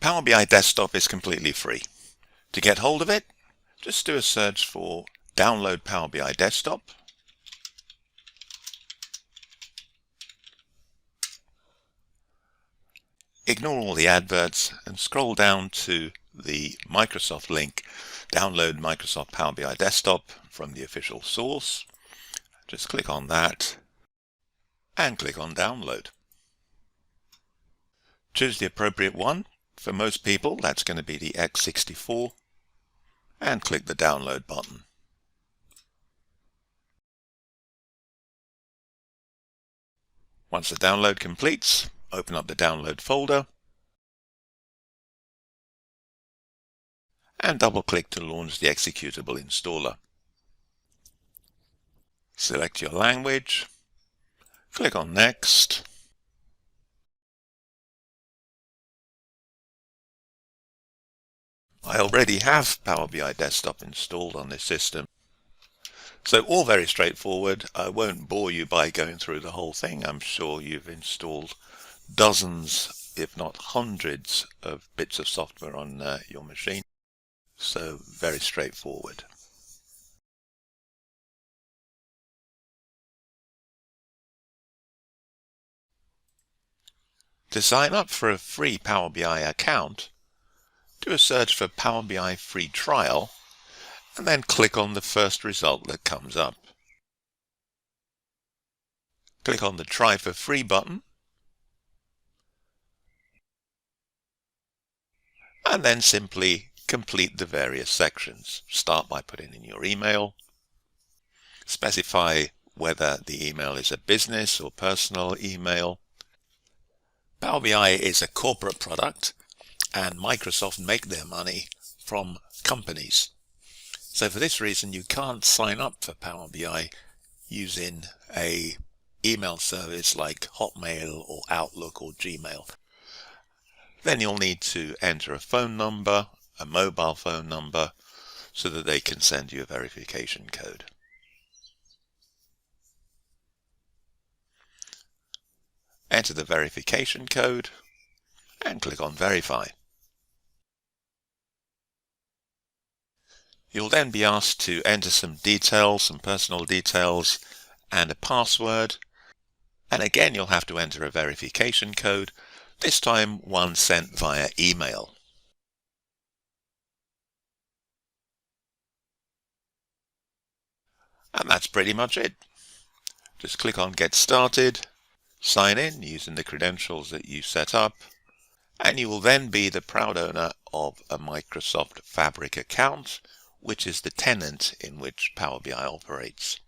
Power BI Desktop is completely free. To get hold of it, just do a search for Download Power BI Desktop. Ignore all the adverts and scroll down to the Microsoft link, Download Microsoft Power BI Desktop from the official source. Just click on that and click on Download. Choose the appropriate one. For most people, that's going to be the X64, and click the Download button. Once the download completes, open up the download folder and double-click to launch the executable installer. Select your language, click on Next. I already have Power BI Desktop installed on this system. So all very straightforward. I won't bore you by going through the whole thing. I'm sure you've installed dozens, if not hundreds, of bits of software on your machine. So very straightforward. To sign up for a free Power BI account, do a search for Power BI free trial and then click on the first result that comes up. Click on the Try for Free button and then simply complete the various sections. Start by putting in your email, specify whether the email is a business or personal email. Power BI is a corporate product and Microsoft make their money from companies. So for this reason, you can't sign up for Power BI using a email service like Hotmail or Outlook or Gmail. Then you'll need to enter a phone number, a mobile phone number, so that they can send you a verification code. Enter the verification code and click on Verify. You'll then be asked to enter some details, some personal details, and a password. And again, you'll have to enter a verification code, this time one sent via email. And that's pretty much it. Just click on Get Started, sign in using the credentials that you set up, and you will then be the proud owner of a Microsoft Fabric account, which is the tenant in which Power BI operates.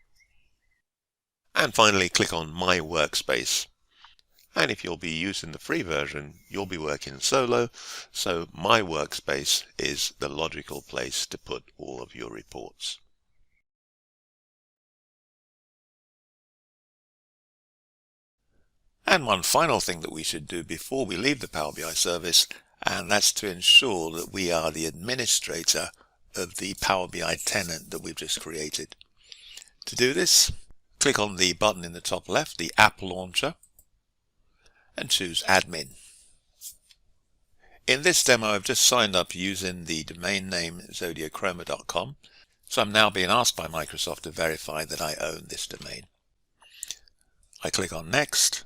And finally, click on My Workspace. And if you'll be using the free version, you'll be working solo, so My Workspace is the logical place to put all of your reports. And one final thing that we should do before we leave the Power BI service, and that's to ensure that we are the administrator of the Power BI tenant that we've just created. To do this, click on the button in the top left, the App Launcher, and choose Admin. In this demo, I've just signed up using the domain name zodiachroma.com, so I'm now being asked by Microsoft to verify that I own this domain. I click on Next,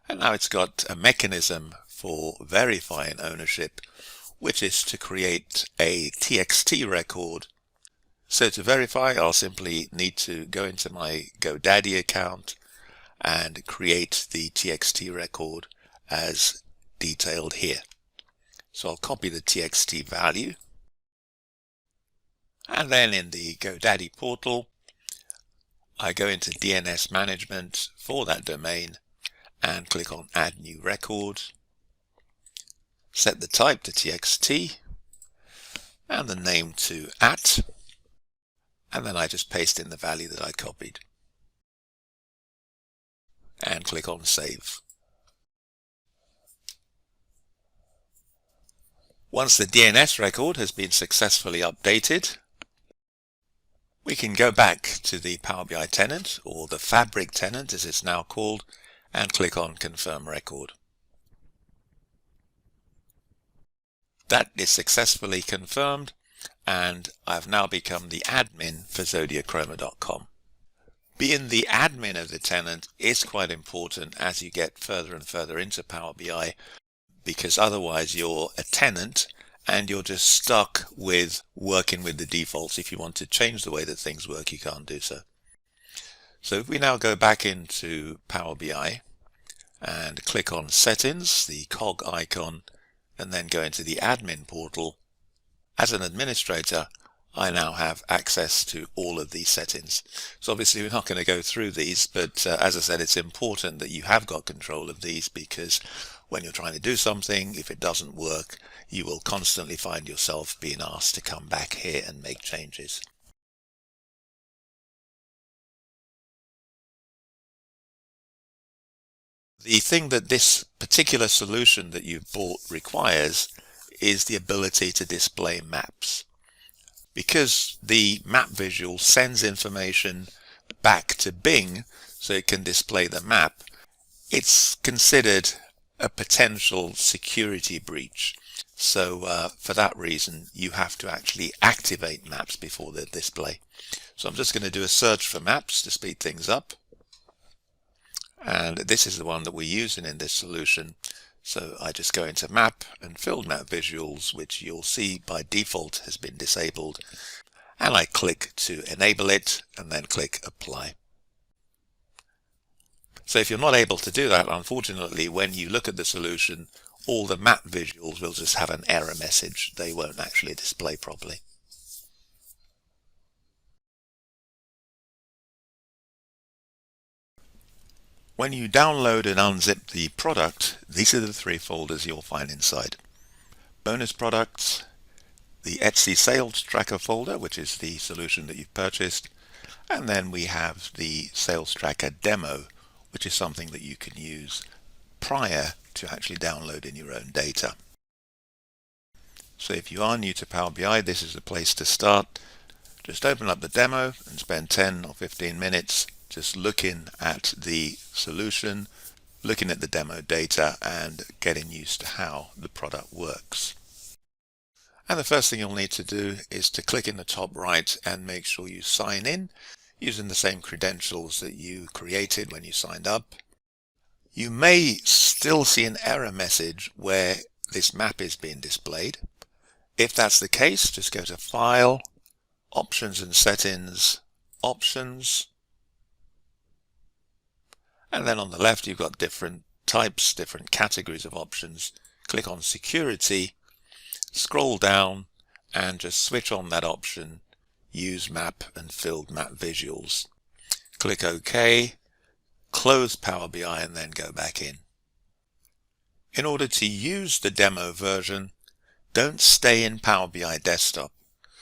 and now it's got a mechanism for verifying ownership, which is to create a TXT record. So to verify, I'll simply need to go into my GoDaddy account and create the TXT record as detailed here. So I'll copy the TXT value, and then in the GoDaddy portal, I go into DNS management for that domain and click on Add New Record. Set the type to TXT and the name to @ and then I just paste in the value that I copied and click on Save. Once the DNS record has been successfully updated, we can go back to the Power BI tenant, or the Fabric tenant as it's now called, and click on Confirm Record. That is successfully confirmed, and I've now become the admin for zodiachroma.com. Being the admin of the tenant is quite important as you get further and further into Power BI, because otherwise you're a tenant and you're just stuck with working with the defaults. If you want to change the way that things work, you can't do so. So if we now go back into Power BI and click on Settings, the cog icon, and then go into the admin portal, as an administrator, I now have access to all of these settings. So obviously we're not going to go through these, but as I said, it's important that you have got control of these, because when you're trying to do something, if it doesn't work, you will constantly find yourself being asked to come back here and make changes. The thing that this particular solution that you've bought requires is the ability to display maps. Because the map visual sends information back to Bing so it can display the map, it's considered a potential security breach. So for that reason, you have to actually activate maps before they display. So I'm just going to do a search for maps to speed things up. And this is the one that we're using in this solution. So I just go into map and filled map visuals, which you'll see by default has been disabled. And I click to enable it and then click apply. So if you're not able to do that, unfortunately, when you look at the solution, all the map visuals will just have an error message. They won't actually display properly. When you download and unzip the product, these are the three folders you'll find inside. Bonus products, the Etsy sales tracker folder, which is the solution that you've purchased, and then we have the sales tracker demo, which is something that you can use prior to actually downloading your own data. So if you are new to Power BI, this is the place to start. Just open up the demo and spend 10 or 15 minutes just looking at the solution, looking at the demo data, and getting used to how the product works. And the first thing you'll need to do is to click in the top right and make sure you sign in using the same credentials that you created when you signed up. You may still see an error message where this map is being displayed. If that's the case, just go to File, Options and Settings, Options, and then on the left you've got different types, different categories of options. Click on Security, scroll down and just switch on that option, Use Map and Filled Map Visuals. Click OK, close Power BI and then go back in. In order to use the demo version, don't stay in Power BI Desktop.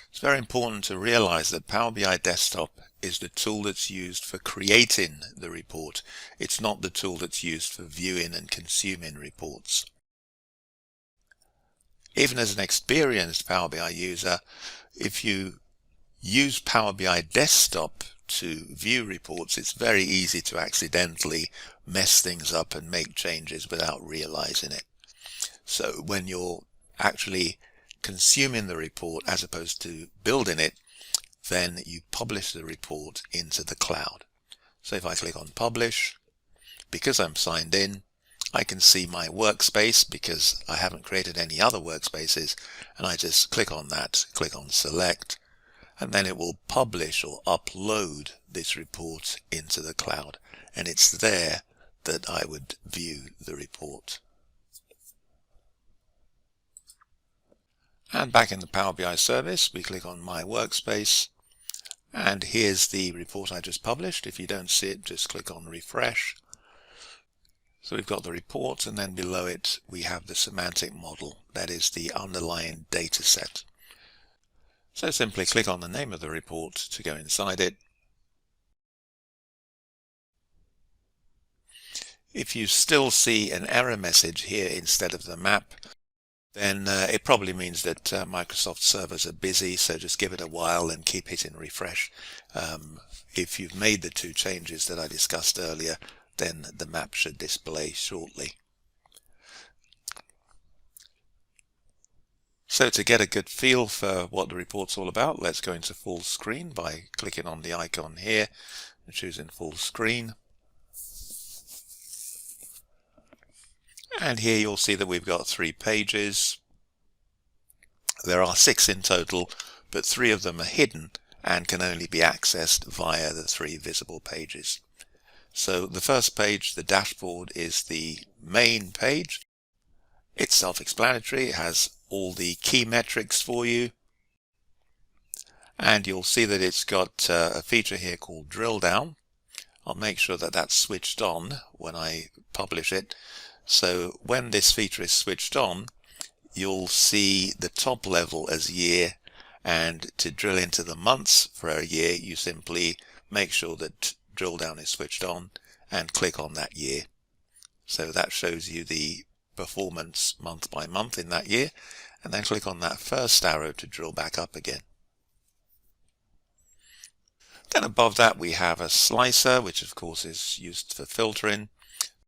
It's very important to realize that Power BI Desktop is the tool that's used for creating the report. It's not the tool that's used for viewing and consuming reports. Even as an experienced Power BI user, if you use Power BI Desktop to view reports, it's very easy to accidentally mess things up and make changes without realizing it. So when you're actually consuming the report as opposed to building it, then you publish the report into the cloud. So if I click on Publish, because I'm signed in, I can see my workspace because I haven't created any other workspaces, and I just click on that, click on Select, and then it will publish or upload this report into the cloud, and it's there that I would view the report. And back in the Power BI service, we click on My Workspace, and here's the report I just published. If you don't see it, just click on Refresh. So we've got the report, and then below it we have the semantic model, that is the underlying data set. So simply click on the name of the report to go inside it. If you still see an error message here instead of the map, then it probably means that Microsoft servers are busy, so just give it a while and keep hitting refresh. If you've made the two changes that I discussed earlier, then the map should display shortly. So to get a good feel for what the report's all about, let's go into full screen by clicking on the icon here and choosing full screen. And here you'll see that we've got 3 pages. There are 6 in total, but 3 of them are hidden and can only be accessed via the 3 visible pages. So the first page, the dashboard, is the main page. It's self-explanatory. It has all the key metrics for you. And you'll see that it's got a feature here called drill down. I'll make sure that that's switched on when I publish it. So when this feature is switched on, you'll see the top level as year, and to drill into the months for a year, you simply make sure that drill down is switched on and click on that year. So that shows you the performance month by month in that year, and then click on that first arrow to drill back up again. Then above that we have a slicer, which of course is used for filtering.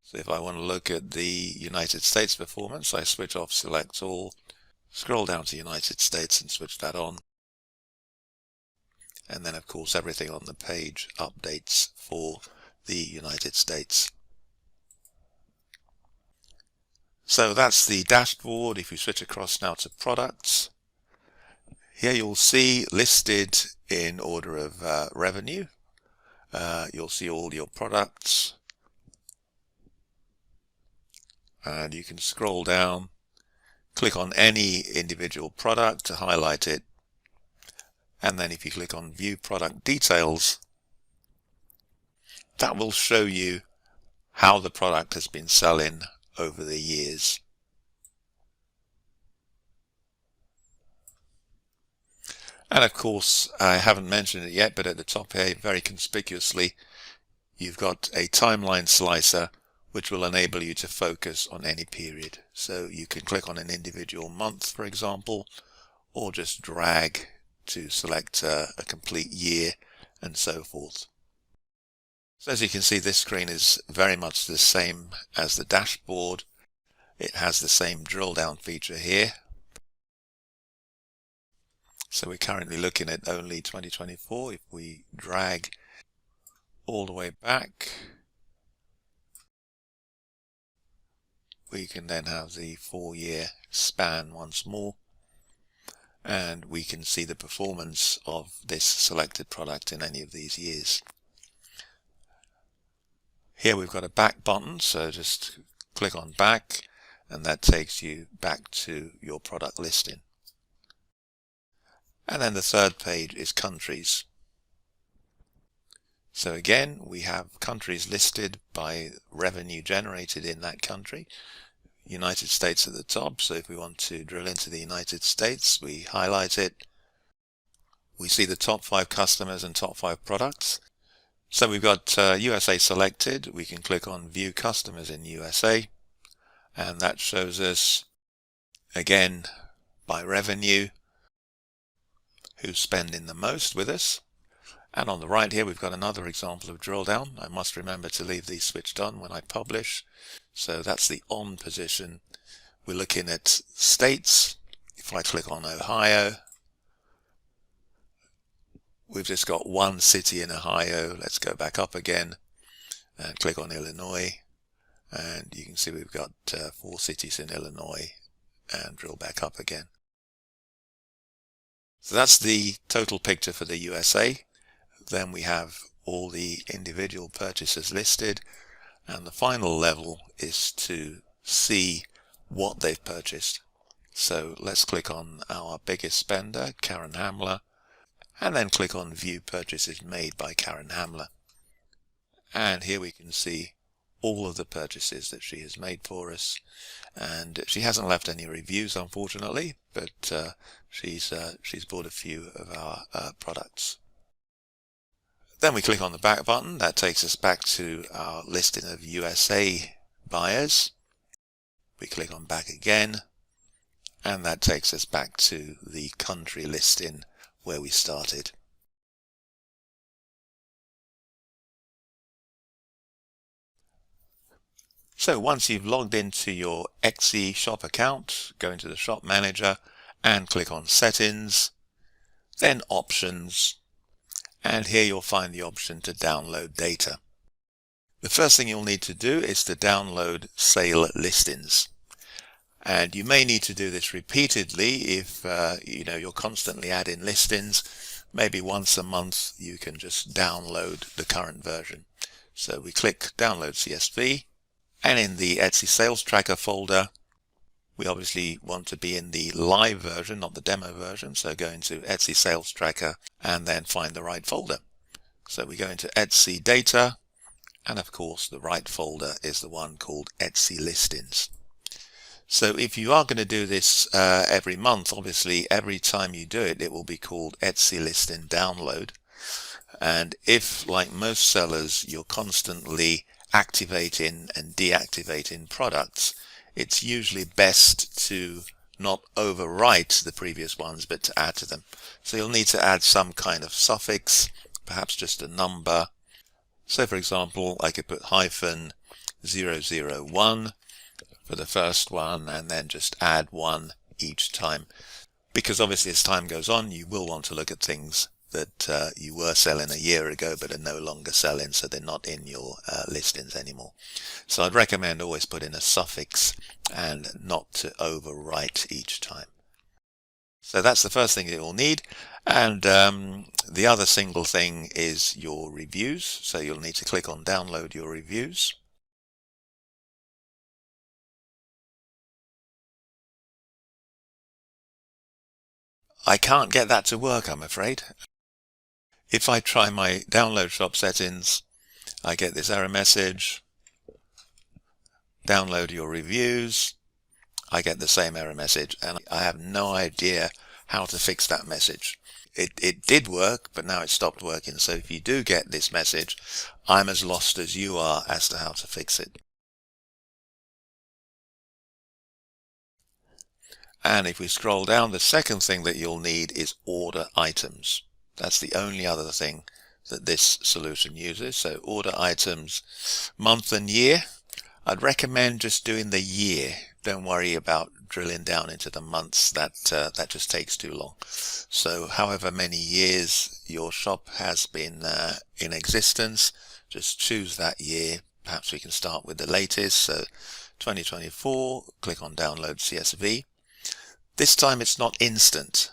So if I want to look at the United States performance, I switch off select all, scroll down to United States and switch that on. And then of course everything on the page updates for the United States. So that's the dashboard. If you switch across now to products, here you'll see listed in order of revenue. You'll see all your products, and you can scroll down, click on any individual product to highlight it, and then if you click on view product details, that will show you how the product has been selling over the years. And of course, I haven't mentioned it yet, but at the top here, very conspicuously, you've got a timeline slicer which will enable you to focus on any period. So you can click on an individual month, for example, or just drag to select a complete year and so forth. So as you can see, this screen is very much the same as the dashboard. It has the same drill down feature here. So we're currently looking at only 2024. If we drag all the way back, we can then have the 4-year span once more, and we can see the performance of this selected product in any of these years. Here we've got a back button, so just click on back and that takes you back to your product listing. And then the third page is countries. So again, we have countries listed by revenue generated in that country. United States at the top, so if we want to drill into the United States, we highlight it. We see the top 5 customers and top 5 products. So we've got USA selected. We can click on View Customers in USA, and that shows us, again, by revenue, who's spending the most with us. And on the right here, we've got another example of drill down. I must remember to leave these switched on when I publish. So that's the on position. We're looking at states. If I click on Ohio, we've just got one city in Ohio. Let's go back up again and click on Illinois. And you can see we've got 4 cities in Illinois, and drill back up again. So that's the total picture for the USA. Then we have all the individual purchases listed, and the final level is to see what they've purchased. So let's click on our biggest spender, Karen Hamler, and then click on View Purchases Made by Karen Hamler. And here we can see all of the purchases that she has made for us, and she hasn't left any reviews, unfortunately, but she's bought a few of our products. Then we click on the back button. That takes us back to our listing of USA buyers. We click on back again, and that takes us back to the country listing where we started. So once you've logged into your Etsy shop account, go into the shop manager and click on Settings, then Options, and here you'll find the option to download data. The first thing you'll need to do is to download sale listings. And you may need to do this repeatedly if you're constantly adding listings. Maybe once a month you can just download the current version. So we click Download CSV, and in the Etsy Sales Tracker folder, we obviously want to be in the live version, not the demo version. So go into Etsy Sales Tracker and then find the right folder. So we go into Etsy Data, and of course the right folder is the one called Etsy Listings. So if you are going to do this every month, obviously every time you do it, it will be called Etsy Listing Download. And if, like most sellers, you're constantly activating and deactivating products, it's usually best to not overwrite the previous ones, but to add to them. So you'll need to add some kind of suffix, perhaps just a number. So for example, I could put -001 for the first one, and then just add 1 each time. Because obviously as time goes on, you will want to look at things that you were selling a year ago but are no longer selling, so they're not in your listings anymore. So I'd recommend always put in a suffix and not to overwrite each time. So that's the first thing that you'll need. And the other single thing is your reviews. So you'll need to click on Download Your Reviews. I can't get that to work, I'm afraid. If I try my download shop settings, I get this error message. Download your reviews. I get the same error message, and I have no idea how to fix that message. It did work, but now it stopped working. So if you do get this message, I'm as lost as you are as to how to fix it. And if we scroll down, the second thing that you'll need is order items. That's the only other thing that this solution uses. So order items, month and year. I'd recommend just doing the year. Don't worry about drilling down into the months. That just takes too long. So however many years your shop has been in existence, just choose that year. Perhaps we can start with the latest. So 2024, click on Download CSV. This time it's not instant.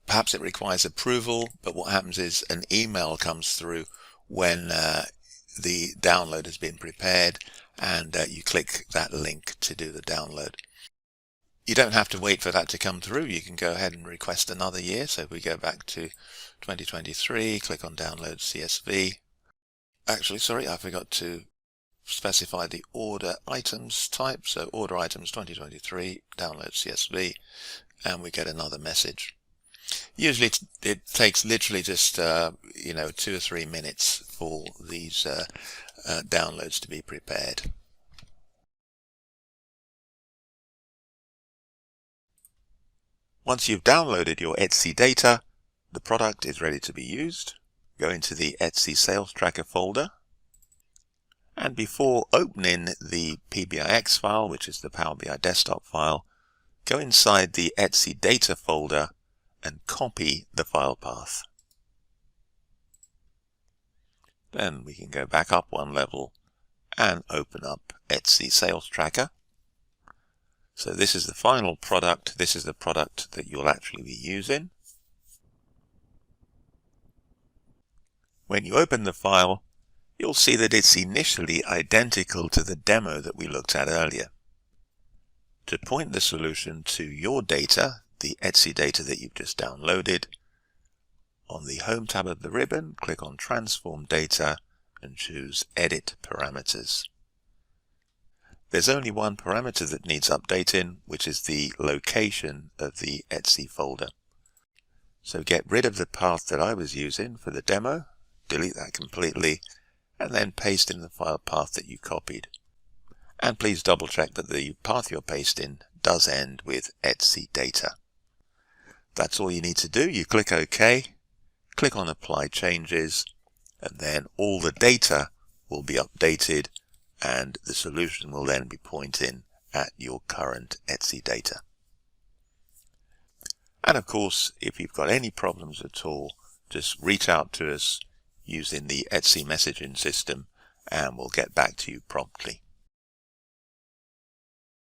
Perhaps it requires approval, but what happens is an email comes through when the download has been prepared, and you click that link to do the download. You don't have to wait for that to come through. You can go ahead and request another year. So if we go back to 2023, click on Download CSV. Actually, sorry, I forgot to specify the order items type. So order items 2023, download CSV, and we get another message. Usually it takes literally just 2 or 3 minutes for these downloads to be prepared. Once you've downloaded your Etsy data, the product is ready to be used. Go into the Etsy Sales Tracker folder, and before opening the PBIX file, which is the Power BI desktop file, go inside the Etsy data folder and copy the file path. Then we can go back up one level and open up Etsy Sales Tracker. So this is the final product. This is the product that you'll actually be using. When you open the file, you'll see that it's initially identical to the demo that we looked at earlier. To point the solution to your data, the Etsy data that you've just downloaded, on the Home tab of the ribbon, click on Transform Data and choose Edit Parameters. There's only one parameter that needs updating, which is the location of the Etsy folder. So get rid of the path that I was using for the demo, delete that completely, and then paste in the file path that you copied. And please double check that the path you're pasting does end with Etsy data. That's all you need to do. You click OK, click on Apply Changes, and then all the data will be updated, and the solution will then be pointing at your current Etsy data. And of course, if you've got any problems at all, just reach out to us using the Etsy messaging system and we'll get back to you promptly.